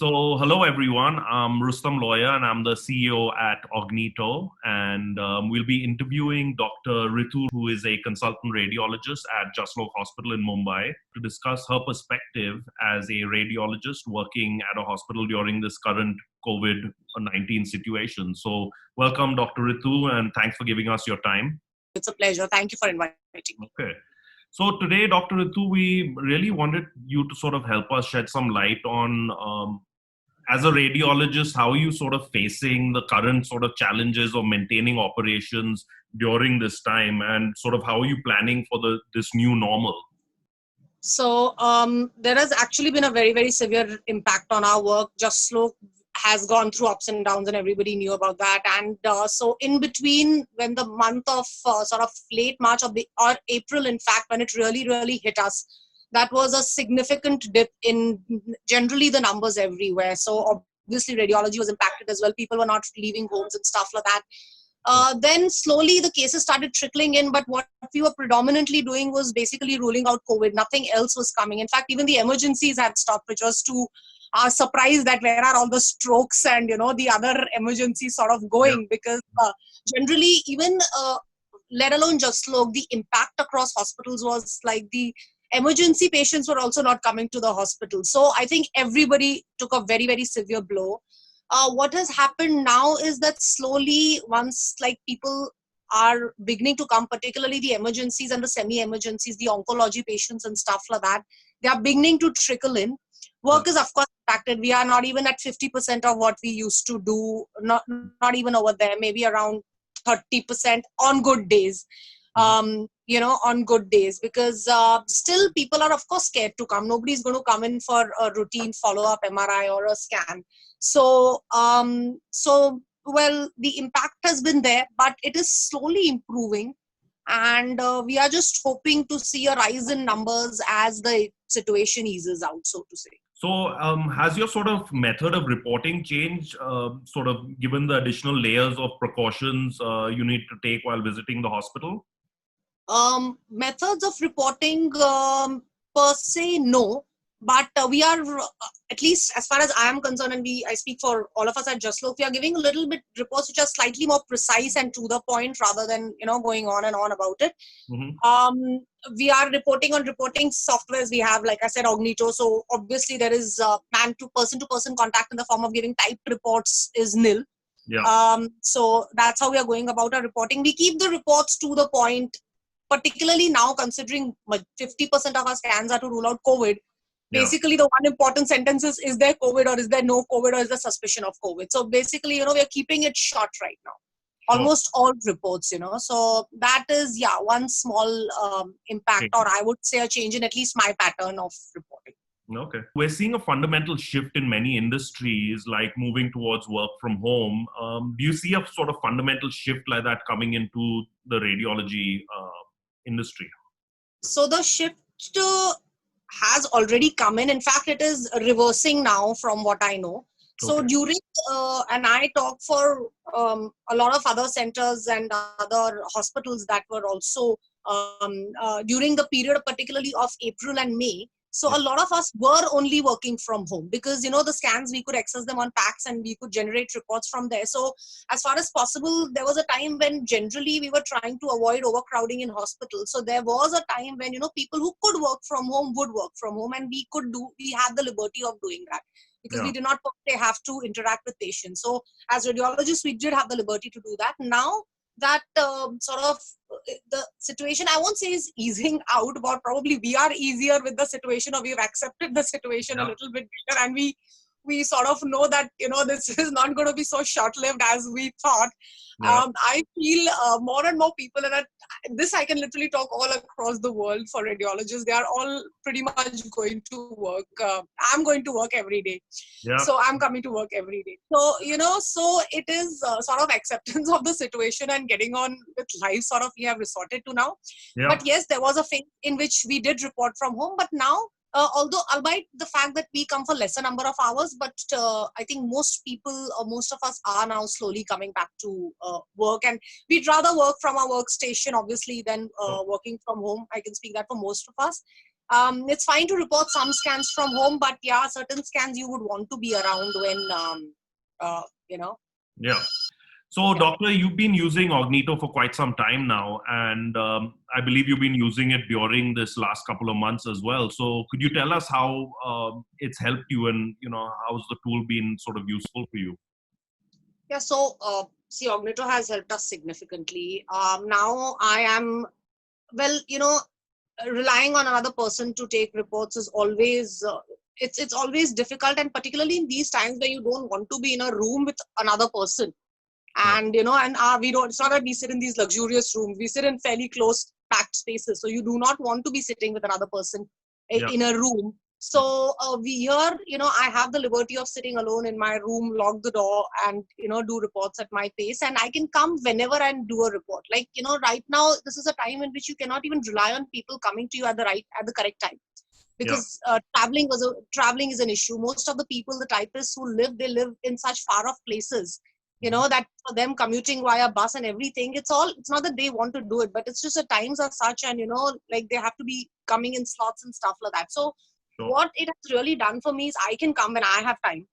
So hello everyone. I'm Rustam Lawyer and I'm the CEO at Augnito, and we'll be interviewing Dr. Ritu, who is a consultant radiologist at Jaslok Hospital in Mumbai, to discuss her perspective as a radiologist working at a hospital during this current COVID-19 situation. So welcome, Dr. Ritu, and thanks for giving us your time. It's a pleasure. Thank you for inviting me. Okay. So today, Dr. Ritu, we really wanted you to sort of help us shed some light on, as a radiologist, how are you sort of facing the current sort of challenges of maintaining operations during this time, and sort of how are you planning for this new normal? So there has actually been a very, very severe impact on our work. Jaslok has gone through ups and downs and everybody knew about that. And so in between, when the month of sort of late March or April, in fact, when it really, really hit us, that was a significant dip in generally the numbers everywhere. So obviously radiology was impacted as well. People were not leaving homes and stuff like that. Then slowly the cases started trickling in, but what we were predominantly doing was basically ruling out COVID. Nothing else was coming. In fact, even the emergencies had stopped, which was to our surprise that where are all the strokes and, the other emergencies sort of going, because generally even, let alone Jaslok, the impact across hospitals was like the emergency patients were also not coming to the hospital. So I think everybody took a very, very severe blow. What has happened now is that slowly, once like people are beginning to come, particularly the emergencies and the semi-emergencies, the oncology patients and stuff like that, they are beginning to trickle in. Work is of course impacted. We are not even at 50% of what we used to do, not even over there, maybe around 30% on good days. On good days, because still people are of course scared to come. Nobody's going to come in for a routine follow-up MRI or a scan. So the impact has been there, but it is slowly improving, and we are just hoping to see a rise in numbers as the situation eases out, so to say. So has your sort of method of reporting changed, sort of given the additional layers of precautions you need to take while visiting the hospital? Methods of reporting per se, no. But we are, at least as far as I am concerned, and I speak for all of us at Jaslok, we are giving a little bit reports which are slightly more precise and to the point rather than, going on and on about it. We are reporting on reporting softwares. We have, like I said, Augnito. So obviously there is person-to-person contact in the form of giving typed reports is nil. Yeah. So that's how we are going about our reporting. We keep the reports to the point, particularly now considering 50% of our scans are to rule out COVID. Basically, the one important sentence is there COVID or is there no COVID or is there suspicion of COVID? So basically, we are keeping it short right now. Almost all reports, So that is, one small impact, or I would say a change in at least my pattern of reporting. Okay. We're seeing a fundamental shift in many industries, like moving towards work from home. Do you see a sort of fundamental shift like that coming into the radiology industry? So the shift has already come in. In fact, it is reversing now from what I know. So during, and I talk for a lot of other centers and other hospitals that were also during the period particularly of April and May. So a lot of us were only working from home because, the scans, we could access them on PACS and we could generate reports from there. So as far as possible, there was a time when generally we were trying to avoid overcrowding in hospitals. So there was a time when, people who could work from home would work from home, and we had the liberty of doing that because we did not have to interact with patients. So as radiologists, we did have the liberty to do that. Now that sort of the situation, I won't say is easing out, but probably we are easier with the situation, or we've accepted the situation a little bit better, and we sort of know that, this is not going to be so short-lived as we thought. I feel more and more people, and this I can literally talk all across the world for radiologists, they are all pretty much going to work. I'm going to work every day. So I'm coming to work every day. So, so it is sort of acceptance of the situation and getting on with life sort of we have resorted to now. But yes, there was a phase in which we did report from home, but now, albeit the fact that we come for lesser number of hours, but I think most people or most of us are now slowly coming back to work, and we'd rather work from our workstation obviously than working from home. I can speak that for most of us. It's fine to report some scans from home, but yeah, certain scans you would want to be around when, you know. Yeah. So, Yeah. Doctor, you've been using Augnito for quite some time now, and I believe you've been using it during this last couple of months as well. So, could you tell us how it's helped you, and how's the tool been sort of useful for you? Yeah, so see, Augnito has helped us significantly. Now I am, well, relying on another person to take reports is always it's always difficult, and particularly in these times where you don't want to be in a room with another person. Yeah. And we don't, it's not that we sit in these luxurious rooms, we sit in fairly close packed spaces, so you do not want to be sitting with another person Yeah. in a room. So I have the liberty of sitting alone in my room, lock the door, and do reports at my pace, and I can come whenever and do a report. Like, right now this is a time in which you cannot even rely on people coming to you at the correct time, Yeah. because traveling is an issue. Most of the people, the typists who they live in such far off places, that for them commuting via bus and everything, it's not that they want to do it, but it's just the times are such, and like they have to be coming in slots and stuff like that. So Sure. what it has really done for me is I can come when I have time,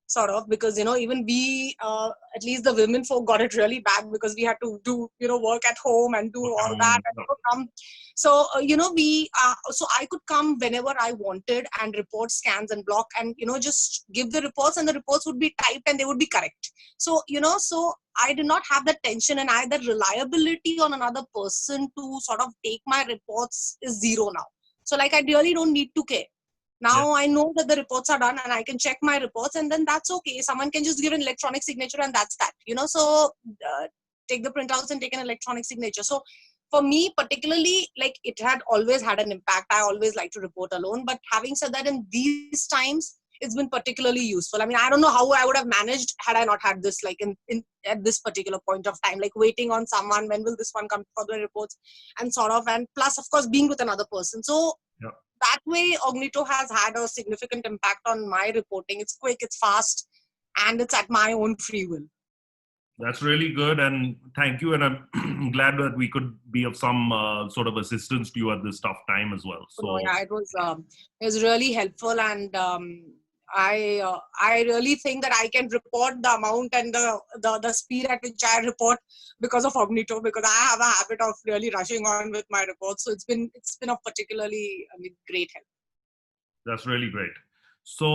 sort of, because even we at least the women folk got it really bad, because we had to do work at home and do all that, and come. So we so I could come whenever I wanted and report scans and block, and just give the reports, and the reports would be typed and they would be correct. So so I did not have that tension, and the reliability on another person to sort of take my reports is zero now. So like I really don't need to care. Yeah. Now I know that the reports are done and I can check my reports, and then that's okay. Someone can just give an electronic signature and that's that. So take the printouts and take an electronic signature. So for me particularly, like, it had always had an impact. I always like to report alone. But having said that, in these times, it's been particularly useful. I mean, I don't know how I would have managed had I not had this, like in at this particular point of time, like waiting on someone, when will this one come for the reports, and sort of, and plus of course being with another person. So Yeah. that way, Augnito has had a significant impact on my reporting. It's quick, it's fast, and it's at my own free will. That's really good, and thank you. And I'm glad that we could be of some sort of assistance to you at this tough time as well. So So, yeah, it was really helpful, and I really think that I can report the amount and the speed at which I report because of Augnito, because I have a habit of really rushing on with my reports. So it's been of particularly, great help. that's really great. So,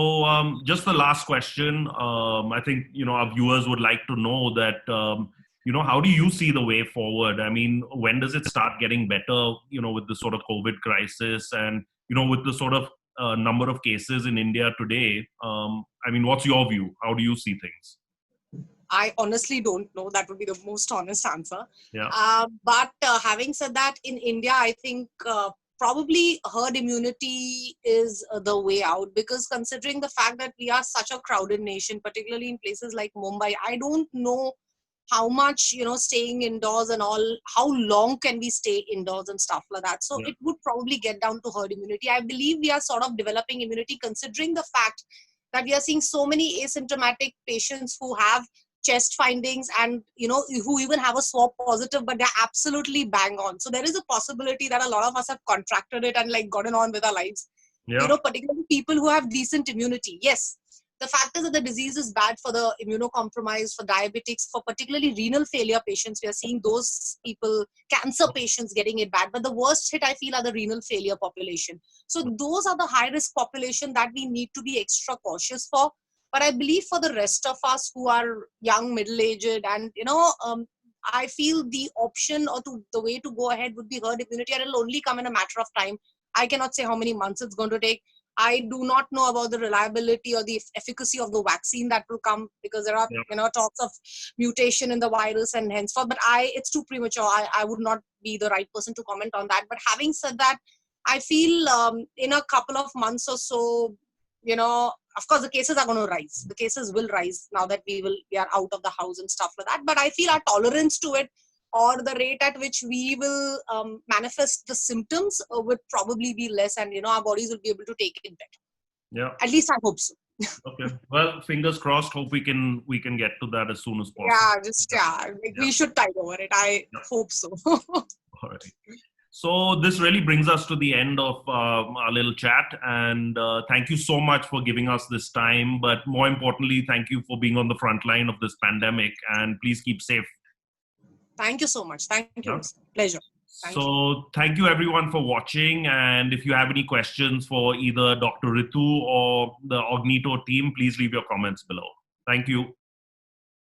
just the last question. I think our viewers would like to know that how do you see the way forward? I mean, when does it start getting better? With the sort of COVID crisis, and with the sort of number of cases in India today. I mean, what's your view? How do you see things? I honestly don't know. That would be the most honest answer. Yeah. But having said that, in India, I think probably herd immunity is the way out, because considering the fact that we are such a crowded nation, particularly in places like Mumbai, I don't know how much, staying indoors and all, how long can we stay indoors and stuff like that. So Yeah. it would probably get down to herd immunity. I believe we are sort of developing immunity, considering the fact that we are seeing so many asymptomatic patients who have chest findings, and who even have a swab positive, but they're absolutely bang on. So there is a possibility that a lot of us have contracted it and like gotten on with our lives. Yeah. Particularly people who have decent immunity. Yes, the fact is that the disease is bad for the immunocompromised, for diabetics, for particularly renal failure patients. We are seeing those people, cancer patients, getting it bad. But the worst hit, I feel, are the renal failure population. So those are the high risk population that we need to be extra cautious for. But I believe for the rest of us who are young, middle-aged, and I feel the option, or the way to go ahead would be herd immunity, and it'll only come in a matter of time. I cannot say how many months it's going to take. I do not know about the reliability or the efficacy of the vaccine that will come, because there are Yeah. talks of mutation in the virus and henceforth. But it's too premature. I would not be the right person to comment on that. But having said that, I feel in a couple of months or so, of course, the cases are going to rise. The cases will rise now that we are out of the house and stuff like that. But I feel our tolerance to it, or the rate at which we will manifest the symptoms, would probably be less, and our bodies will be able to take it better. Yeah. At least I hope so. Okay. Well, fingers crossed. Hope we can get to that as soon as possible. Yeah, we should tide over it. I hope so. All right. So this really brings us to the end of our little chat, and thank you so much for giving us this time. But more importantly, thank you for being on the front line of this pandemic, and please keep safe. Thank you so much. Thank you. Pleasure. Thank you everyone for watching. And if you have any questions for either Dr. Ritu or the Augnito team, please leave your comments below. Thank you.